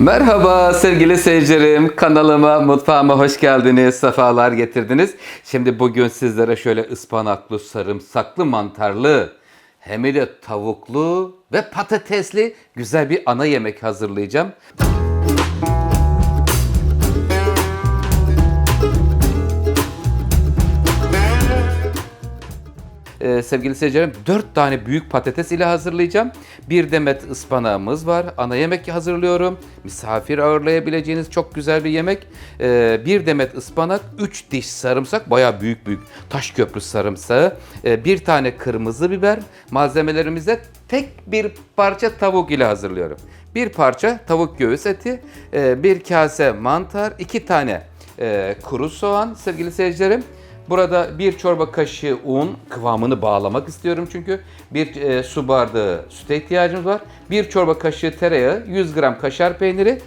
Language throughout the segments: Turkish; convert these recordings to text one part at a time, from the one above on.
Merhaba sevgili seyircilerim, kanalıma, mutfağıma hoş geldiniz, sefalar getirdiniz. Şimdi bugün sizlere şöyle ıspanaklı, sarımsaklı, mantarlı, hem de tavuklu ve patatesli güzel bir ana yemek hazırlayacağım. Sevgili seyircilerim, 4 tane büyük patates ile hazırlayacağım. Bir demet ıspanağımız var. Ana yemek hazırlıyorum. Misafir ağırlayabileceğiniz çok güzel bir yemek. Bir demet ıspanak, 3 diş sarımsak, bayağı büyük Taşköprü sarımsağı. Bir tane kırmızı biber. Malzemelerimize tek bir parça tavuk ile hazırlıyorum. Bir parça tavuk göğüs eti, bir kase mantar, 2 tane kuru soğan sevgili seyircilerim. Burada bir çorba kaşığı un, kıvamını bağlamak istiyorum çünkü. Bir su bardağı süte ihtiyacımız var. Bir çorba kaşığı tereyağı, 100 gram kaşar peyniri.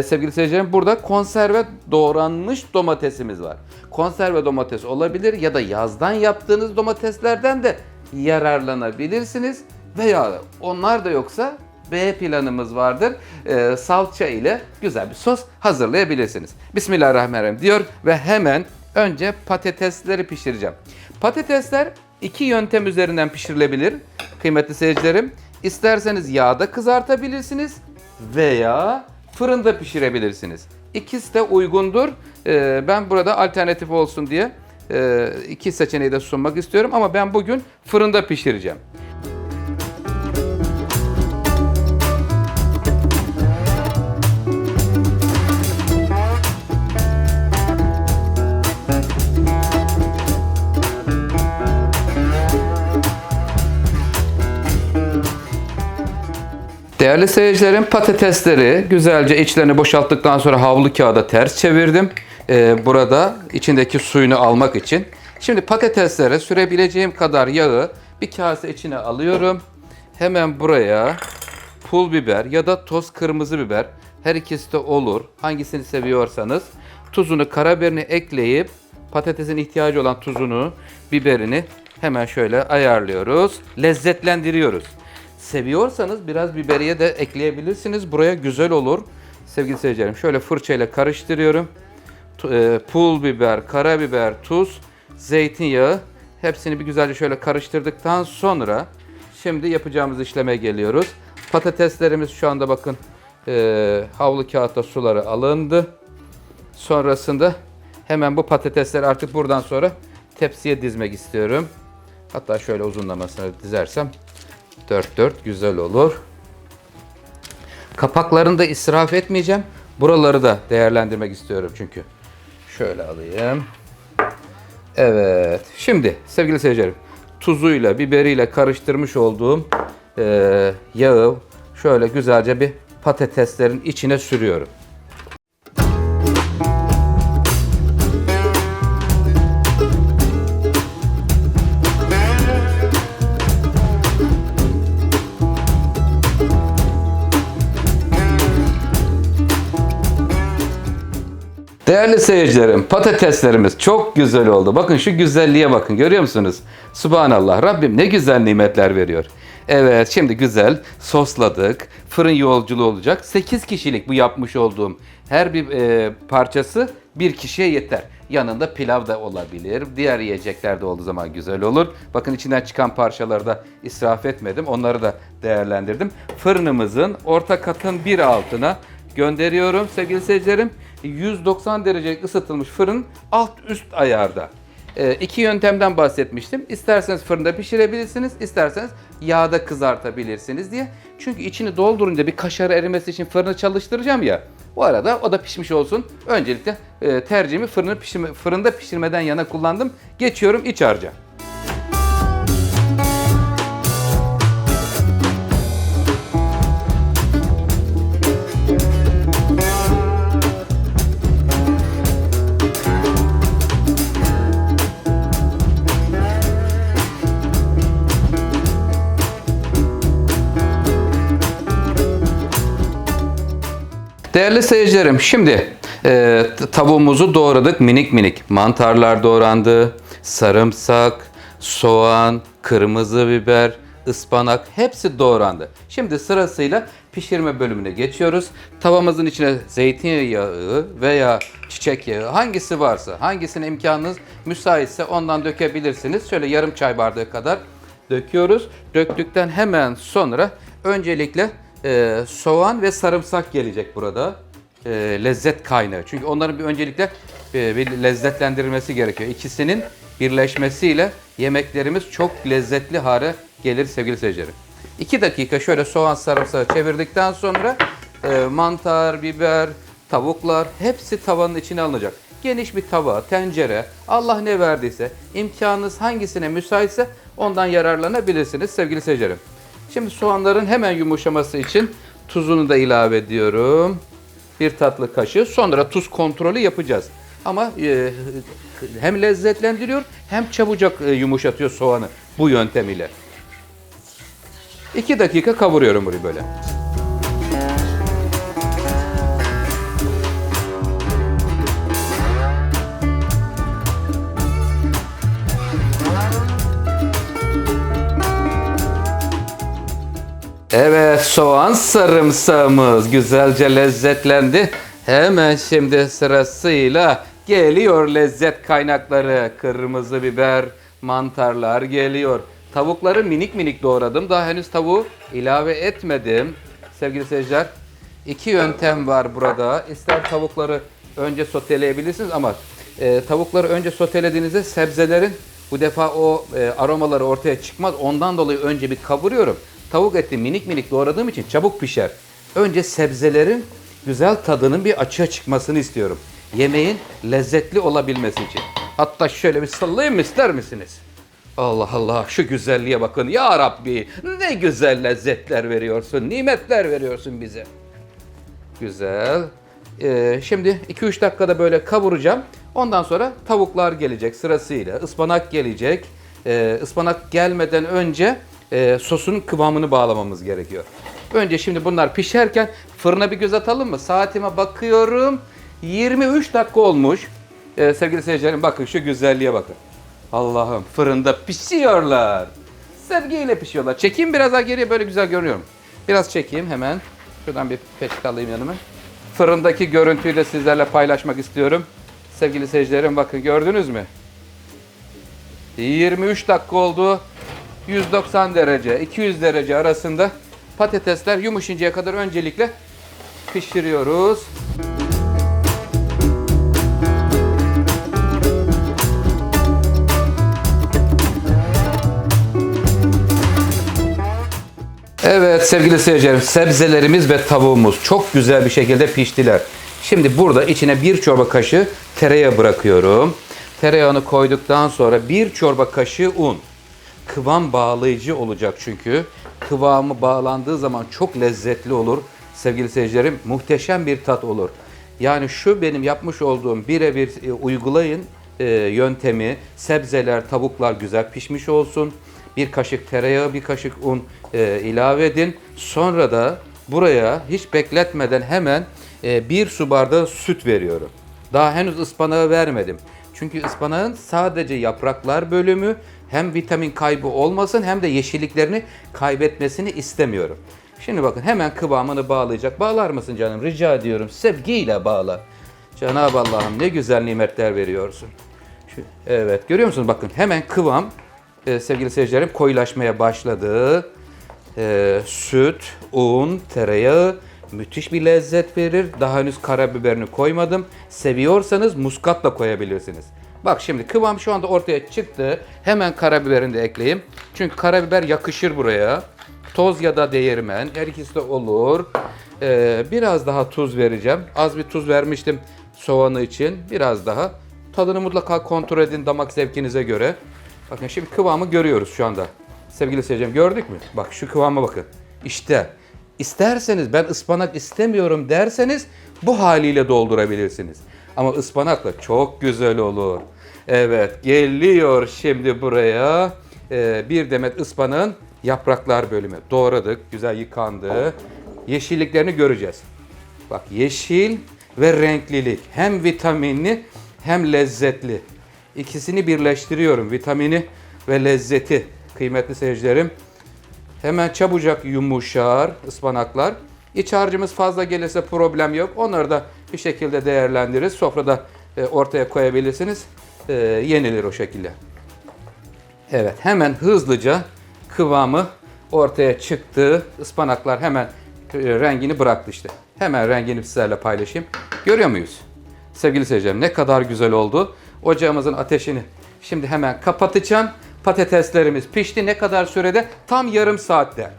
Sevgili seyircilerim, burada konserve doğranmış domatesimiz var. Konserve domates olabilir ya da yazdan yaptığınız domateslerden de yararlanabilirsiniz. Veya onlar da yoksa B planımız vardır. Salça ile güzel bir sos hazırlayabilirsiniz. Bismillahirrahmanirrahim diyor ve hemen önce patatesleri pişireceğim. Patatesler iki yöntem üzerinden pişirilebilir kıymetli seyircilerim. İsterseniz yağda kızartabilirsiniz veya fırında pişirebilirsiniz. İkisi de uygundur. Ben burada alternatif olsun diye iki seçeneği de sunmak istiyorum ama ben bugün fırında pişireceğim. Değerli seyircilerim, patatesleri güzelce içlerini boşalttıktan sonra havlu kağıda ters çevirdim. Burada içindeki suyunu almak için. Şimdi patateslere sürebileceğim kadar yağı bir kase içine alıyorum. Hemen buraya pul biber ya da toz kırmızı biber, her ikisi de olur. Hangisini seviyorsanız tuzunu, karabiberini ekleyip patatesin ihtiyacı olan tuzunu, biberini hemen şöyle ayarlıyoruz. Lezzetlendiriyoruz. Seviyorsanız biraz biberiye de ekleyebilirsiniz. Buraya güzel olur. Sevgili seyircilerim, şöyle fırçayla karıştırıyorum. Pul biber, karabiber, tuz, zeytinyağı, hepsini bir güzelce şöyle karıştırdıktan sonra şimdi yapacağımız işleme geliyoruz. Patateslerimiz şu anda bakın havlu kağıtta suları alındı. Sonrasında hemen bu patatesleri artık buradan sonra tepsiye dizmek istiyorum. Hatta şöyle uzunlamasına dizersem 4-4 güzel olur. Kapaklarını da israf etmeyeceğim. Buraları da değerlendirmek istiyorum çünkü. Şöyle alayım. Evet. Şimdi sevgili seyircilerim, tuzuyla, biberiyle karıştırmış olduğum yağı şöyle güzelce bir patateslerin içine sürüyorum. Değerli seyircilerim, patateslerimiz çok güzel oldu. Bakın şu güzelliğe bakın, görüyor musunuz? Subhanallah, Rabbim ne güzel nimetler veriyor. Evet, şimdi güzel sosladık. Fırın yolculuğu olacak. 8 kişilik bu yapmış olduğum her bir parçası bir kişiye yeter. Yanında pilav da olabilir. Diğer yiyecekler de olduğu zaman güzel olur. Bakın içinden çıkan parçaları da israf etmedim. Onları da değerlendirdim. Fırınımızın orta katın bir altına gönderiyorum sevgili seyircilerim. 190 derecelik ısıtılmış fırın alt üst ayarda. İki yöntemden bahsetmiştim. İsterseniz fırında pişirebilirsiniz, isterseniz yağda kızartabilirsiniz diye. Çünkü içini doldurunca bir kaşarı erimesi için fırını çalıştıracağım ya. O arada o da pişmiş olsun. Öncelikle tercihimi fırında pişirmeden yana kullandım. Geçiyorum iç harca. Değerli seyircilerim, şimdi tavuğumuzu doğradık minik minik. Mantarlar doğrandı, sarımsak, soğan, kırmızı biber, ıspanak hepsi doğrandı. Şimdi sırasıyla pişirme bölümüne geçiyoruz. Tavamızın içine zeytinyağı veya çiçek yağı hangisi varsa, hangisine imkanınız müsaitse ondan dökebilirsiniz. Şöyle yarım çay bardağı kadar döküyoruz. Döktükten hemen sonra öncelikle soğan ve sarımsak gelecek burada. Lezzet kaynağı. Çünkü onların bir öncelikle bir lezzetlendirilmesi gerekiyor. İkisinin birleşmesiyle yemeklerimiz çok lezzetli hale gelir sevgili seyircilerim. 2 dakika şöyle soğan sarımsağı çevirdikten sonra mantar, biber, tavuklar hepsi tavanın içine alınacak. Geniş bir tava, tencere, Allah ne verdiyse, imkanınız hangisine müsaitse ondan yararlanabilirsiniz sevgili seyircilerim. Şimdi soğanların hemen yumuşaması için tuzunu da ilave ediyorum. 1 tatlı kaşığı. Sonra tuz kontrolü yapacağız. Ama hem lezzetlendiriyor hem çabucak yumuşatıyor soğanı bu yöntem ile. 2 dakika kavuruyorum burayı böyle. Evet, soğan sarımsağımız güzelce lezzetlendi. Hemen şimdi sırasıyla geliyor lezzet kaynakları. Kırmızı biber, mantarlar geliyor. Tavukları minik minik doğradım. Daha henüz tavuğu ilave etmedim. Sevgili seyirciler, 2 yöntem var burada. İster tavukları önce soteleyebilirsiniz ama tavukları önce sotelediğinizde sebzelerin bu defa o aromaları ortaya çıkmaz. Ondan dolayı önce bir kavuruyorum. Tavuk eti minik minik doğradığım için çabuk pişer. Önce sebzelerin güzel tadının bir açığa çıkmasını istiyorum. Yemeğin lezzetli olabilmesi için. Hatta şöyle bir sallayayım ister misiniz? Allah Allah, şu güzelliğe bakın ya Rabbi. Ne güzel lezzetler veriyorsun, nimetler veriyorsun bize. Güzel. Şimdi 2-3 dakikada böyle kavuracağım. Ondan sonra tavuklar gelecek sırasıyla. Ispanak gelecek. Ispanak gelmeden önce sosun kıvamını bağlamamız gerekiyor. Önce şimdi bunlar pişerken fırına bir göz atalım mı? Saatime bakıyorum. 23 dakika olmuş. Sevgili seyircilerim, bakın şu güzelliğe bakın. Allah'ım, fırında pişiyorlar. Sevgiyle pişiyorlar. Çekeyim biraz daha geriye, böyle güzel görünüyorum. Biraz çekeyim hemen. Şuradan bir peçete alayım yanıma. Fırındaki görüntüyü de sizlerle paylaşmak istiyorum. Sevgili seyircilerim, bakın gördünüz mü? 23 dakika oldu. 190 derece, 200 derece arasında patatesler yumuşayıncaya kadar öncelikle pişiriyoruz. Evet sevgili seyircilerim, sebzelerimiz ve tavuğumuz çok güzel bir şekilde piştiler. Şimdi burada içine 1 çorba kaşığı tereyağı bırakıyorum. Tereyağını koyduktan sonra 1 çorba kaşığı un. Kıvam bağlayıcı olacak çünkü. Kıvamı bağlandığı zaman çok lezzetli olur. Sevgili seyircilerim, muhteşem bir tat olur. Yani şu benim yapmış olduğum birebir uygulayın yöntemi. Sebzeler, tavuklar güzel pişmiş olsun. 1 kaşık tereyağı, 1 kaşık un ilave edin. Sonra da buraya hiç bekletmeden hemen 1 su bardağı süt veriyorum. Daha henüz ıspanağı vermedim. Çünkü ıspanağın sadece yapraklar bölümü, hem vitamin kaybı olmasın hem de yeşilliklerini kaybetmesini istemiyorum. Şimdi bakın hemen kıvamını bağlayacak. Bağlar mısın canım? Rica ediyorum. Sevgiyle bağla. Cenab-ı Allah'ım ne güzel nimetler veriyorsun. Evet, görüyor musunuz? Bakın hemen kıvam sevgili seyircilerim koyulaşmaya başladı. Süt, un, tereyağı müthiş bir lezzet verir. Daha henüz karabiberini koymadım. Seviyorsanız muskatla koyabilirsiniz. Bak şimdi kıvam şu anda ortaya çıktı. Hemen karabiberini de ekleyeyim. Çünkü karabiber yakışır buraya. Toz ya da değirmen, her ikisi de olur. Biraz daha tuz vereceğim. Az bir tuz vermiştim soğanı için. Biraz daha. Tadını mutlaka kontrol edin damak zevkinize göre. Bakın şimdi kıvamı görüyoruz şu anda. Sevgili seyircilerim, gördük mü? Bak şu kıvama bakın. İşte isterseniz ben ıspanak istemiyorum derseniz bu haliyle doldurabilirsiniz. Ama ıspanakla çok güzel olur. Evet, geliyor şimdi buraya bir demet ıspanağın yapraklar bölümü. Doğradık, güzel yıkandı. Yeşilliklerini göreceğiz. Bak yeşil ve renklilik. Hem vitaminli hem lezzetli. İkisini birleştiriyorum. Vitamini ve lezzeti. Kıymetli seyircilerim. Hemen çabucak yumuşar ıspanaklar. İç harcımız fazla gelirse problem yok. Onları da bir şekilde değerlendiririz. Sofrada ortaya koyabilirsiniz. Yenilir o şekilde. Evet, hemen hızlıca kıvamı ortaya çıktı. Ispanaklar hemen rengini bıraktı işte. Hemen rengini sizlerle paylaşayım. Görüyor muyuz? Sevgili seyircilerim, ne kadar güzel oldu. Ocağımızın ateşini şimdi hemen kapatacağım. Patateslerimiz pişti. Ne kadar sürede? Tam yarım saatte.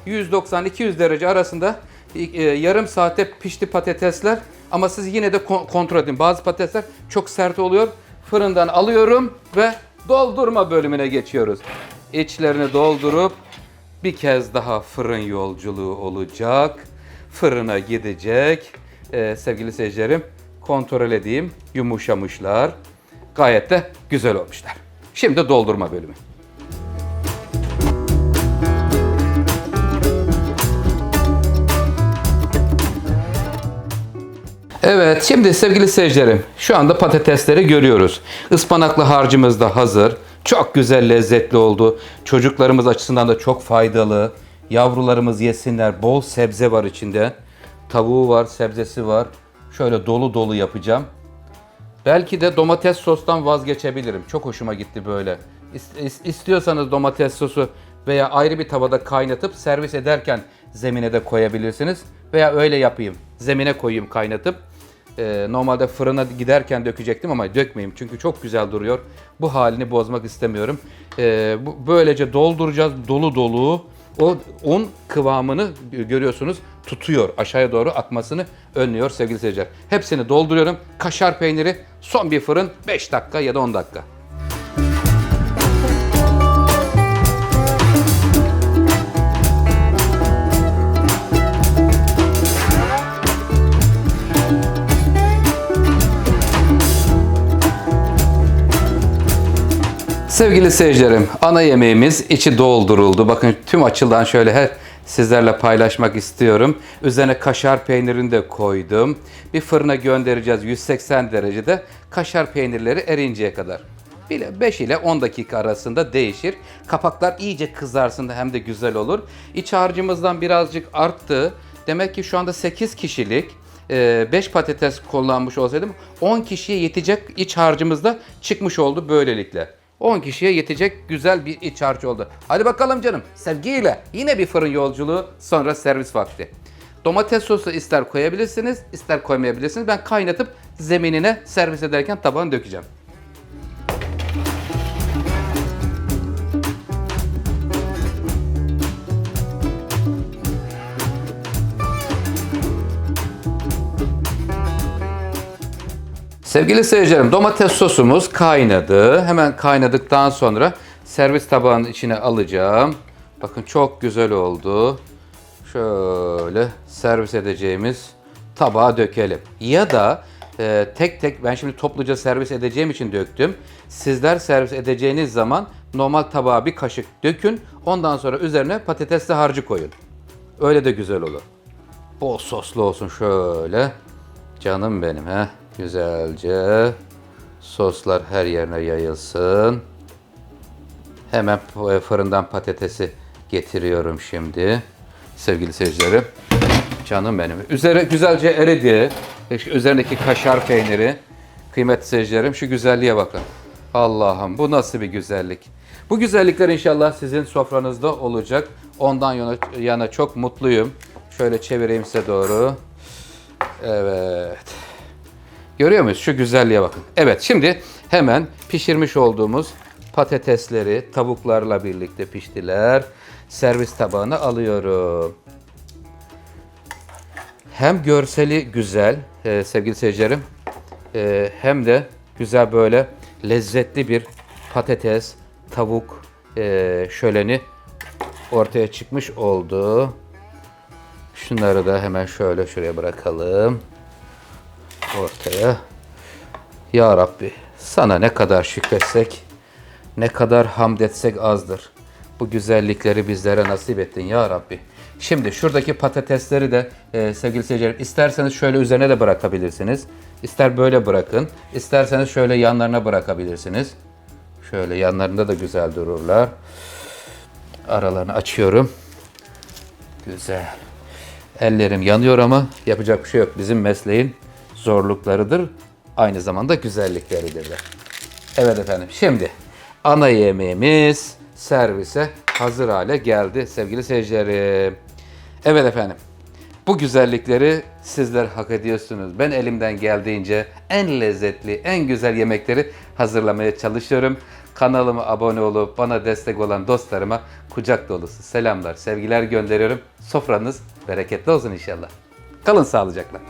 190-200 derece arasında yarım saatte pişti patatesler. Ama siz yine de kontrol edin. Bazı patatesler çok sert oluyor. Fırından alıyorum ve doldurma bölümüne geçiyoruz. İçlerini doldurup bir kez daha fırın yolculuğu olacak. Fırına gidecek. Sevgili seyircilerim, kontrol edeyim. Yumuşamışlar. Gayet de güzel olmuşlar. Şimdi doldurma bölümü. Evet, şimdi sevgili seyircilerim, şu anda patatesleri görüyoruz. Ispanaklı harcımız da hazır. Çok güzel, lezzetli oldu. Çocuklarımız açısından da çok faydalı. Yavrularımız yesinler. Bol sebze var içinde. Tavuğu var, sebzesi var. Şöyle dolu dolu yapacağım. Belki de domates sostan vazgeçebilirim. Çok hoşuma gitti böyle. İstiyorsanız domates sosu veya ayrı bir tavada kaynatıp servis ederken zemine de koyabilirsiniz. Veya öyle yapayım. Zemine koyayım kaynatıp. Normalde fırına giderken dökecektim ama dökmeyeyim. Çünkü çok güzel duruyor. Bu halini bozmak istemiyorum. Böylece dolduracağız dolu dolu. O un kıvamını görüyorsunuz tutuyor. Aşağıya doğru akmasını önlüyor sevgili seyirciler. Hepsini dolduruyorum. Kaşar peyniri son bir fırın 5 dakika ya da 10 dakika. Sevgili seyircilerim, ana yemeğimiz içi dolduruldu. Bakın tüm açıdan şöyle sizlerle paylaşmak istiyorum. Üzerine kaşar peynirini de koydum. Bir fırına göndereceğiz 180 derecede. Kaşar peynirleri erinceye kadar. 5 ile 10 dakika arasında değişir. Kapaklar iyice kızarsın da hem de güzel olur. İç harcımızdan birazcık arttı. Demek ki şu anda 8 kişilik 5 patates kullanmış olsaydım 10 kişiye yetecek iç harcımız da çıkmış oldu böylelikle. 10 kişiye yetecek güzel bir iç harcı oldu. Hadi bakalım canım, sevgiyle yine bir fırın yolculuğu, sonra servis vakti. Domates sosu ister koyabilirsiniz, ister koymayabilirsiniz. Ben kaynatıp zeminine servis ederken tabağına dökeceğim. Sevgili seyircilerim, domates sosumuz kaynadı. Hemen kaynadıktan sonra servis tabağının içine alacağım. Bakın çok güzel oldu. Şöyle servis edeceğimiz tabağa dökelim. Ya da tek tek, ben şimdi topluca servis edeceğim için döktüm. Sizler servis edeceğiniz zaman normal tabağa bir kaşık dökün. Ondan sonra üzerine patatesli harcı koyun. Öyle de güzel olur. Bol soslu olsun şöyle. Canım benim he. Güzelce soslar her yerine yayılsın. Hemen fırından patatesi getiriyorum şimdi. Sevgili seyircilerim. Canım benim. Üzeri güzelce eridi. Üzerindeki kaşar peyniri. Kıymetli seyircilerim, şu güzelliğe bakın. Allah'ım, bu nasıl bir güzellik. Bu güzellikler inşallah sizin sofranızda olacak. Ondan yana çok mutluyum. Şöyle çevireyim size doğru. Evet. Görüyor muyuz? Şu güzelliğe bakın. Evet, şimdi hemen pişirmiş olduğumuz patatesleri tavuklarla birlikte piştiler. Servis tabağına alıyorum. Hem görseli güzel sevgili seyircilerim, hem de güzel böyle lezzetli bir patates, tavuk şöleni ortaya çıkmış oldu. Şunları da hemen şöyle şuraya bırakalım. Ortaya. Ya Rabbi, sana ne kadar şükretsek, ne kadar hamd etsek azdır. Bu güzellikleri bizlere nasip ettin ya Rabbi. Şimdi şuradaki patatesleri de sevgili seyirciler, isterseniz şöyle üzerine de bırakabilirsiniz. İster böyle bırakın, isterseniz şöyle yanlarına bırakabilirsiniz. Şöyle yanlarında da güzel dururlar. Aralarını açıyorum. Güzel. Ellerim yanıyor ama yapacak bir şey yok. Bizim mesleğin zorluklarıdır. Aynı zamanda güzellikleridir de. Evet efendim. Şimdi ana yemeğimiz servise hazır hale geldi sevgili seyircilerim. Evet efendim. Bu güzellikleri sizler hak ediyorsunuz. Ben elimden geldiğince en lezzetli, en güzel yemekleri hazırlamaya çalışıyorum. Kanalıma abone olup bana destek olan dostlarıma kucak dolusu selamlar, sevgiler gönderiyorum. Sofranız bereketli olsun inşallah. Kalın sağlıcakla.